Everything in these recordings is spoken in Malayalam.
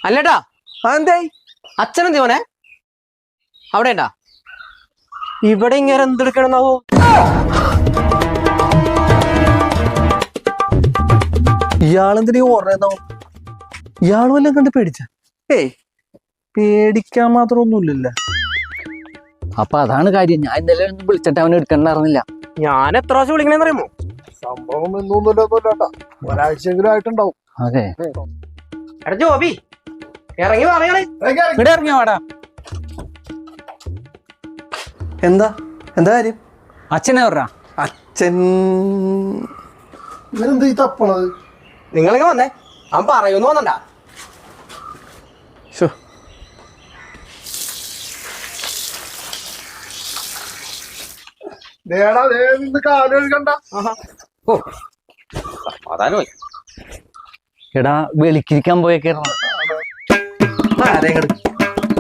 അല്ലട്ടാ എന്തായി അച്ഛനെന്തി മോനെ അവിടെ ഉണ്ടാ ഇവിടെ ഇങ്ങനെ എന്തെടുക്കണെന്നാവോ? ഇയാളെന്തിനീ ഓർമ്മ ഇയാൾ വല്ലതും കണ്ട് പേടിച്ച? ഏയ് പേടിക്കാൻ മാത്രം ഒന്നുമില്ലല്ലോ. അപ്പൊ അതാണ് കാര്യം. ഞാൻ ഇന്നലെ വിളിച്ചിട്ട് അവൻ എടുക്കണ്ടായിരുന്നില്ല. ഞാൻ എത്ര പ്രാവശ്യം വിളിക്കണേന്ന് അറിയുമോ? സംഭവം ഒന്നുമില്ല, ഒരാഴ്ചയെങ്കിലും ആയിട്ടുണ്ടാവും. അതെ എടാ ജോബി ഇറങ്ങി പറയണേ. ഇവിടെ ഇറങ്ങിയ വാടാ. എന്താ എന്താ കാര്യം? അച്ഛനെ പറഞ്ഞ അച്ഛൻ ഇവരെന്താ ഈ തപ്പണത്? നിങ്ങളിങ്ങ വന്നേ, അവൻ പറയൂന്ന് വന്നണ്ടാ. എടാ വെളിക്കിരിക്കാൻ പോയേക്കായിരുന്നു.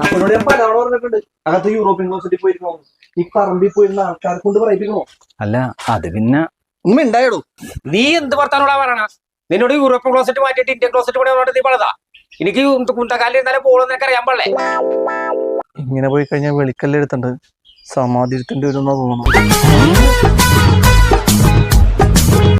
അപ്പനോട് ഞാൻ പലവണ പറഞ്ഞിട്ടുണ്ട് അകത്ത് യൂറോപ്യൻ ക്ലോസറ്റിൽ പോയിരിക്കണോ, ഈ പറമ്പിൽ പോയിരുന്ന ആൾക്കാരെ കൊണ്ട് പറയിപ്പിക്കണോ? അല്ല അത് പിന്നെ ഉമ്മ ഉണ്ടായിടൂ. നീ എന്ത് വർത്താനോടാ പറയണ? നിന്നോട് യൂറോപ്യൻ ക്ലോസറ്റ് മാറ്റിയിട്ട് ഇന്ത്യൻ ക്ലോസറ്റ് പണിയോട് നീ പണിതാ. എനിക്ക് കുന്തക്കാലിൽ ഇരുന്നാലും പോളെന്ന് നിനക്ക് അറിയാൻ പാടില്ലേ? ഇങ്ങനെ പോയി കഴിഞ്ഞാൽ വെളിക്കല്ലെടുത്തുണ്ട് സമാധി എടുത്തേണ്ടി വരുമെന്നാ തോന്നുന്നു.